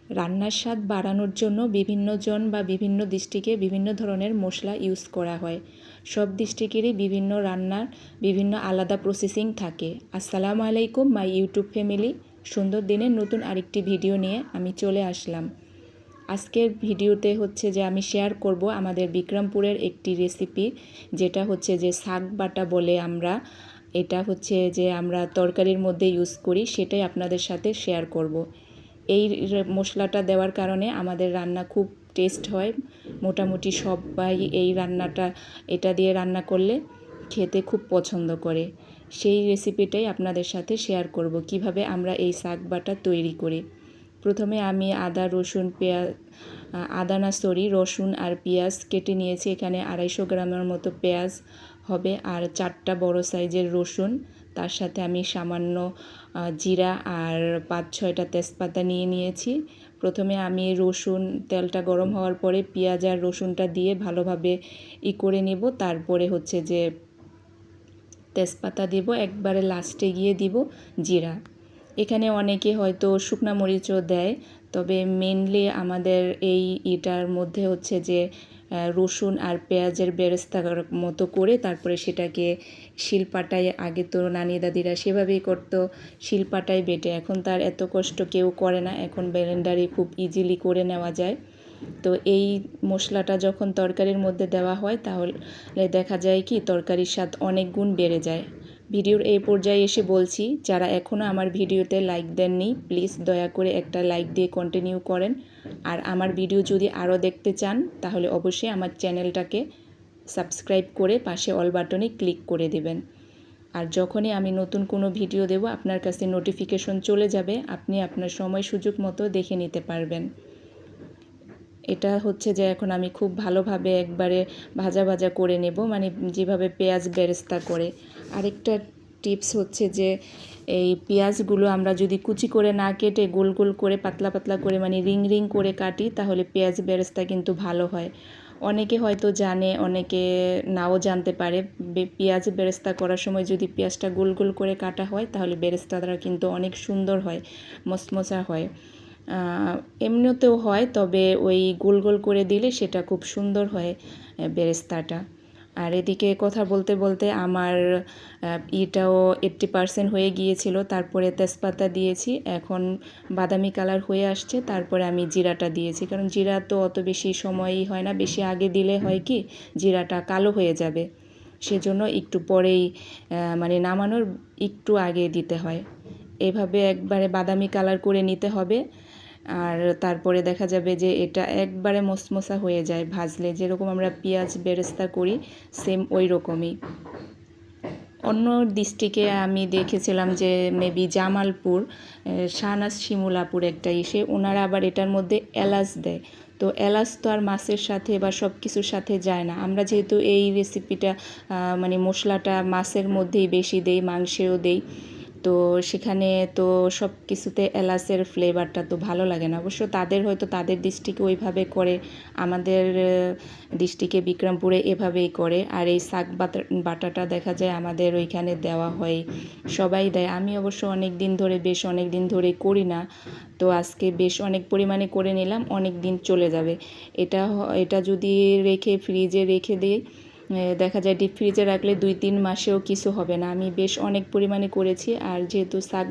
রান্নার স্বাদ বাড়ানোর জন্য বিভিন্ন জন বা বিভিন্ন ডিস্ট্রিক্টে বিভিন্ন ধরনের মশলা ইউজ করা হয়। সব ডিস্ট্রিক্টেরই বিভিন্ন রান্নার বিভিন্ন আলাদা প্রসেসিং থাকে। আসসালামু আলাইকুম মাই ইউটিউব ফ্যামিলি, সুন্দর দিনের নতুন আরেকটি ভিডিও নিয়ে আমি চলে আসলাম। আজকের ভিডিওতে হচ্ছে যে আমি শেয়ার করব আমাদের বিক্রমপুরের একটি রেসিপি, যেটা হচ্ছে যে শাক বাটা বলে আমরা, এটা হচ্ছে যে আমরা তরকারির মধ্যে ইউজ করি, সেটাই আপনাদের সাথে শেয়ার করব। এই মশলাটা দেওয়ার কারণে আমাদের রান্না খুব টেস্ট হয়। মোটামুটি সবাই এই রান্নাটা এটা দিয়ে রান্না করলে খেতে খুব পছন্দ করে। সেই রেসিপিটাই আপনাদের সাথে শেয়ার করব, কিভাবে আমরা এই শাক বাটা তৈরি করি। প্রথমে আমি রসুন আর পেঁয়াজ কেটে নিয়েছি। এখানে 250 গ্রামের মতো পেঁয়াজ হবে আর 4টা বড় সাইজের রসুন। তার সাথে আমি সামান্য জিরা আর 5-6টা তেজপাতা নিয়েছি। প্রথমে আমি তেলটা গরম হওয়ার পরে পেঁয়াজ আর রসুনটা দিয়ে ভালোভাবে করে নেব। তারপরে হচ্ছে যে তেজপাতা দেব, একবারে লাস্টে গিয়ে দিব জিরা। এখানে অনেকে হয়তো শুকনো মরিচও দেয়, তবে মেনলি আমাদের এটার মধ্যে হচ্ছে যে রসুন আর পেঁয়াজের বেরেস্তার মতো করে তারপরে সেটাকে শিলপাটায়, আগে তো নানি দাদিরা সেভাবেই করতো, শিলপাটায় বেটে। এখন তার এত কষ্ট কেউ করে না, এখন ব্লেন্ডারে খুব ইজিলি করে নেওয়া যায়। তো এই মশলাটা যখন তরকারির মধ্যে দেওয়া হয় তাহলে দেখা যায় কি তরকারির স্বাদ অনেক গুণ বেড়ে যায়। ভিডিওর এই পর্যায়ে এসে বলছি, যারা এখনও আমার ভিডিওতে লাইক দেননি প্লিজ দয়া করে একটা লাইক দিয়ে কন্টিনিউ করেন। আর আমার ভিডিও যদি আরও দেখতে চান তাহলে অবশ্যই আমার চ্যানেলটাকে সাবস্ক্রাইব করে পাশে অল বাটনে ক্লিক করে দেবেন। আর যখনই আমি নতুন কোনো ভিডিও দেব আপনার কাছে নোটিফিকেশন চলে যাবে, আপনি আপনার সময় সুযোগ মতো দেখে নিতে পারবেন। এটা হচ্ছে যে এখন আমি খুব ভালোভাবে একবারে ভাজা ভাজা করে নেব, মানে যেভাবে পেঁয়াজ বেরেস্তা করে। আরেকটা টিপস হচ্ছে যে এই পেঁয়াজগুলো আমরা যদি কুচি করে না কেটে গোল গোল করে পাতলা পাতলা করে মানে রিং রিং করে কাটি তাহলে পেঁয়াজ বেরেস্তা কিন্তু ভালো হয়। অনেকে হয়তো জানে, অনেকে নাও জানতে পারে। পেঁয়াজ বেরেস্তা করার সময় যদি পেঁয়াজটা গোল গোল করে কাটা হয় তাহলে বেরেস্তাটা কিন্তু অনেক সুন্দর হয়, মচমচা হয়। এমনিতেও হয়, তবে ওই গোল গোল করে দিলে সেটা খুব সুন্দর হয় বেরেস্তাটা। আর এদিকে কথা বলতে বলতে আমার এটাও 80% হয়ে গিয়েছিল। তারপরে তেজপাতা দিয়েছি, এখন বাদামি কালার হয়ে আসছে। তারপরে আমি জিরাটা দিয়েছি, কারণ জিরা তো অত বেশি সময়ই হয় না, বেশি আগে দিলে হয় কি জিরাটা কালো হয়ে যাবে, সেজন্য একটু পরেই মানে নামানোর একটু আগে দিতে হয়। এভাবে একবারে বাদামি কালার করে নিতে হবে। আর তারপরে দেখা যাবে যে এটা একবারে মচমচা হয়ে যায় ভাজলে, যেরকম আমরা পেঁয়াজ বেরেস্তা করি সেম ওই রকমই। অন্য ডিস্ট্রিক্টে আমি দেখেছিলাম যে মেবি জামালপুর, শাহনাজ শিমুলাপুর একটা ওনারা আবার এটার মধ্যে এলাচ দেয়। তো এলাচ তো আর মাছের সাথে বা সব কিছুর সাথে যায় না। আমরা যেহেতু এই রেসিপিটা মানে মশলাটা মাছের মধ্যেই বেশি দেই, মাংসেও দেই, তো সেখানে তো সব কিছুতে এলাচের ফ্লেভারটা তো ভালো লাগে না। অবশ্য তাদের হয়তো তাদের ডিস্ট্রিক্টে ওইভাবে করে, আমাদের ডিস্ট্রিক্টে বিক্রমপুরে এভাবেই করে। আর এই শাক বাটাটা দেখা যায় আমাদের ওইখানে দেওয়া হয়, সবাই দেয়। আমি অবশ্য বেশ অনেক দিন ধরে করি না, তো আজকে বেশ অনেক পরিমাণে করে নিলাম, অনেক দিন চলে যাবে। এটা যদি ফ্রিজে রেখে দিই, দেখা যায় ডিপ ফ্রিজে রাখলে 2-3 মাসেও কিছু হবে না। আমি বেশ অনেক পরিমাণে করেছি। আর যেহেতু শাক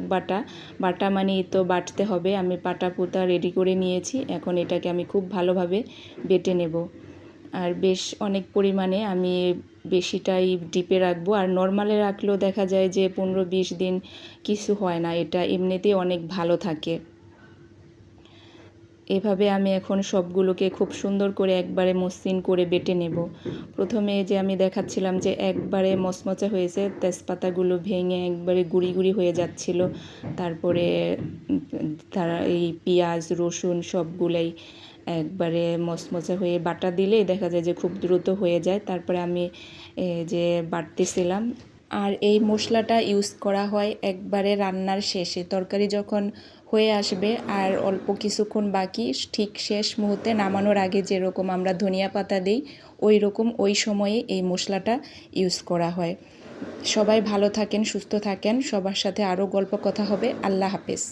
বাটা মানেই তো বাটতে হবে, আমি পাটা পুতা রেডি করে নিয়েছি। এখন এটাকে আমি খুব ভালোভাবে বেটে নেব। আর বেশ অনেক পরিমাণে আমি বেশিটাই ডিপে রাখবো। আর নর্মালে রাখলেও দেখা যায় যে 15-20 দিন কিছু হয় না, এটা এমনিতেই অনেক ভালো থাকে। এভাবে আমি এখন সবগুলোকে খুব সুন্দর করে একবারে মসৃণ করে বেটে নেব। প্রথমে যে আমি দেখাচ্ছিলাম যে একবারে মচমচে হয়েছে, তেজপাতাগুলো ভেঙে একবারে গুঁড়ি গুঁড়ি হয়ে যাচ্ছিল। তারপরে এই পেঁয়াজ রসুন সবগুলাই একবারে মচমচে হয়ে বাটা দিলেই দেখা যায় যে খুব দ্রুত হয়ে যায়। তারপরে আমি যে বাটতেছিলাম। আর এই মশলাটা ইউজ করা হয় একবারে রান্নার শেষে, তরকারি যখন হয়ে আসবে আর অল্প কিছুক্ষণ বাকি, ঠিক শেষ মুহূর্তে নামানোর আগে যেরকম আমরা ধনিয়া পাতা দিই ওই রকম ওই সময়ে এই মশলাটা ইউজ করা হয়। সবাই ভালো থাকেন, সুস্থ থাকেন, সবার সাথে আরও গল্প কথা হবে। আল্লাহ হাফেজ।